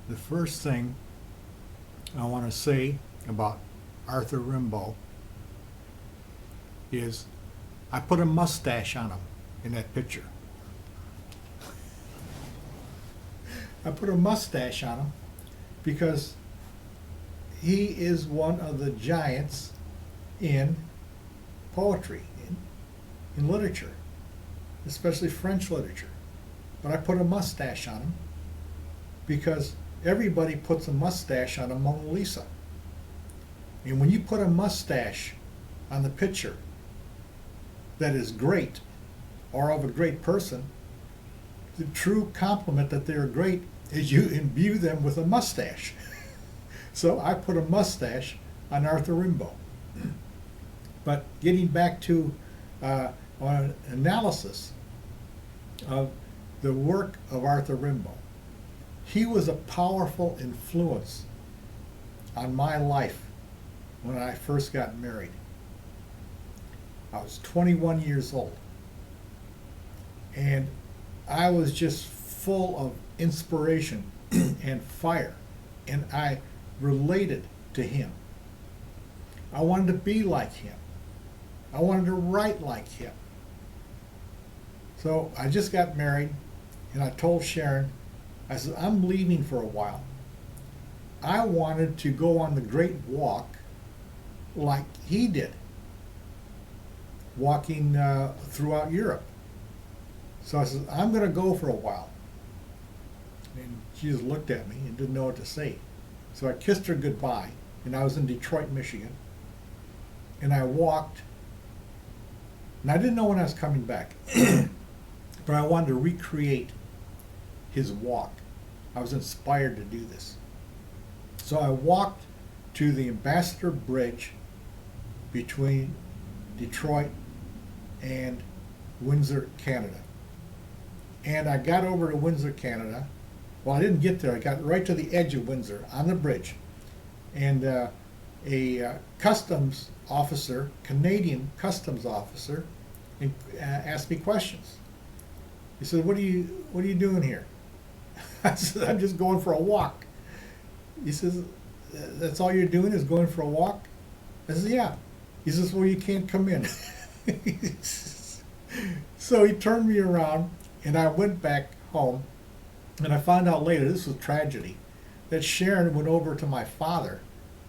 The first thing I want to say about Arthur Rimbaud is I put a mustache on him in that picture. I put a mustache on him because he is one of the giants in poetry, in literature, especially French literature. But I put a mustache on him because everybody puts a mustache on a Mona Lisa. And when you put a mustache on the picture that is great or of a great person, the true compliment that they're great is you imbue them with a mustache. So I put a mustache on Arthur Rimbaud. But getting back to an analysis of the work of Arthur Rimbaud, he was a powerful influence on my life when I first got married. I was 21 years old, and I was just full of inspiration and fire, and I related to him. I wanted to be like him. I wanted to write like him. So I just got married, and I told Sharon, I said, I'm leaving for a while. I wanted to go on the Great Walk like he did, walking throughout Europe. So I said, I'm going to go for a while. And she just looked at me and didn't know what to say. So I kissed her goodbye, and I was in Detroit, Michigan. And I walked, and I didn't know when I was coming back, but I wanted to recreate his walk. I was inspired to do this. So I walked to the Ambassador Bridge between Detroit and Windsor, Canada. And I got over to Windsor, Canada. Well, I didn't get there. I got right to the edge of Windsor on the bridge. And a customs officer, Canadian customs officer, asked me questions. He said, what are you doing here? I said, I'm just going for a walk. He says, that's all you're doing is going for a walk? I said, yeah. He says, well, you can't come in. So he turned me around, and I went back home, and I found out later, this was tragedy, that Sharon went over to my father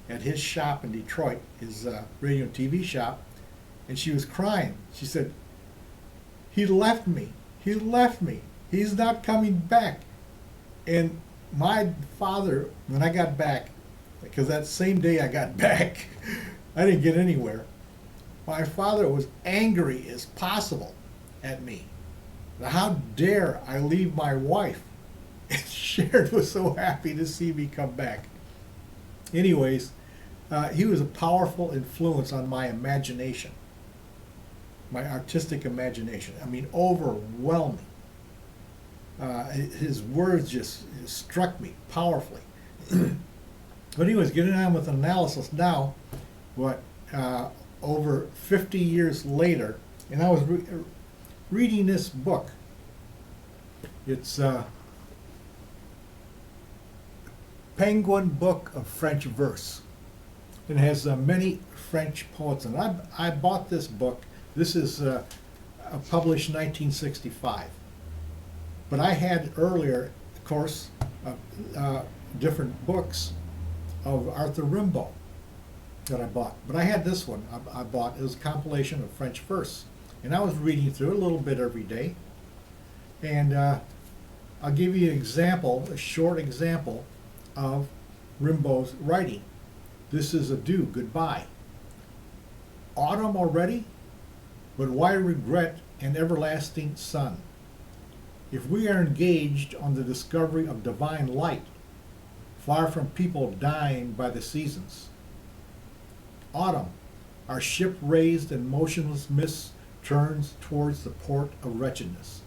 at his shop in Detroit, his radio and TV shop, and she was crying. She said, he left me. He left me. He's not coming back. And my father, when I got back, because that same day I got back, I didn't get anywhere. My father was angry as possible at me. Now, how dare I leave my wife? And Sharon was so happy to see me come back. Anyways, he was a powerful influence on my imagination, my artistic imagination. I mean, overwhelming. His words just struck me powerfully. But anyways, getting on with analysis now, over 50 years later, and I was reading this book. It's Penguin Book of French Verse. It has many French poets, and I bought this book. This is published 1965. But I had earlier, of course, different books of Arthur Rimbaud that I bought. But I had this one I bought. It was a compilation of French verse. And I was reading through it a little bit every day. And I'll give you an example, a short example of Rimbaud's writing. This is adieu, goodbye. Autumn already? But why regret an everlasting sun? If we are engaged on the discovery of divine light, far from people dying by the seasons. Autumn, our ship raised in motionless mist turns towards the port of wretchedness.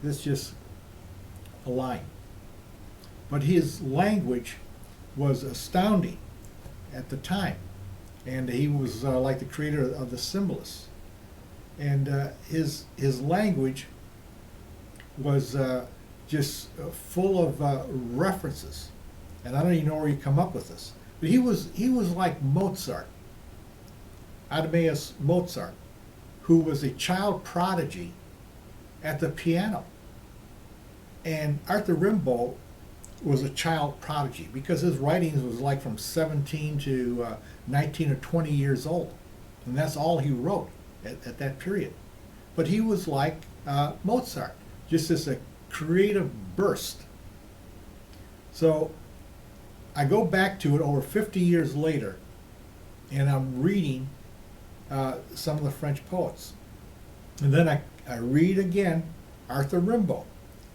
This is just a line. But his language was astounding at the time. And he was like the creator of the symbolists. And his language was just full of references and I don't even know where you come up with this, but he was like Mozart, Amadeus Mozart, who was a child prodigy at the piano. And Arthur Rimbaud was a child prodigy because his writings was like from 17 to 19 or 20 years old. And that's all he wrote at that period. But he was like Mozart, just as a creative burst. So I go back to it over 50 years later, and I'm reading some of the French poets. And then I read again Arthur Rimbaud.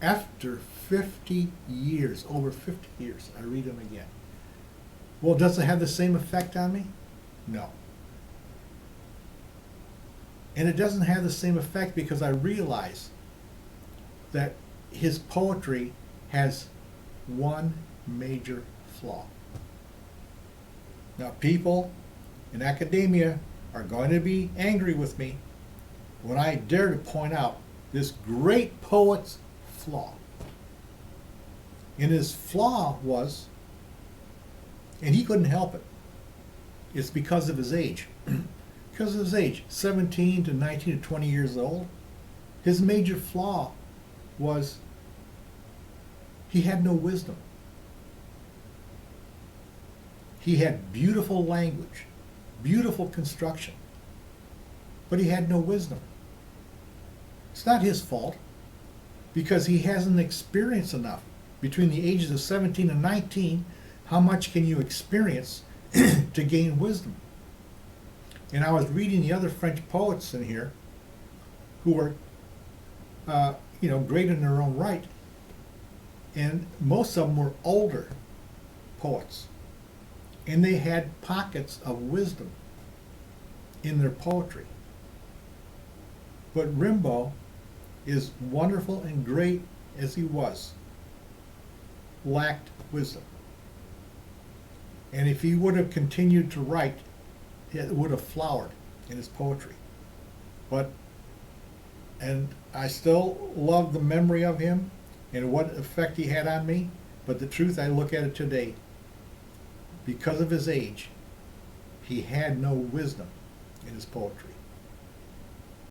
After 50 years, over 50 years, I read him again. Well, does it have the same effect on me? No. And it doesn't have the same effect because I realize that his poetry has one major flaw. Now, people in academia are going to be angry with me when I dare to point out this great poet's flaw. And his flaw was, and he couldn't help it, it's because of his age. Because of his age, 17 to 19 to 20 years old, his major flaw was he had no wisdom. He had beautiful language, beautiful construction, but he had no wisdom. It's not his fault, because he hasn't experienced enough. Between the ages of 17 and 19, how much can you experience to gain wisdom? And I was reading the other French poets in here who were, great in their own right, and most of them were older poets, and they had pockets of wisdom in their poetry. But Rimbaud, as wonderful and great as he was, lacked wisdom. And if he would have continued to write, it would have flowered in his poetry. And I still love the memory of him and what effect he had on me, but the truth, I look at it today, because of his age, he had no wisdom in his poetry.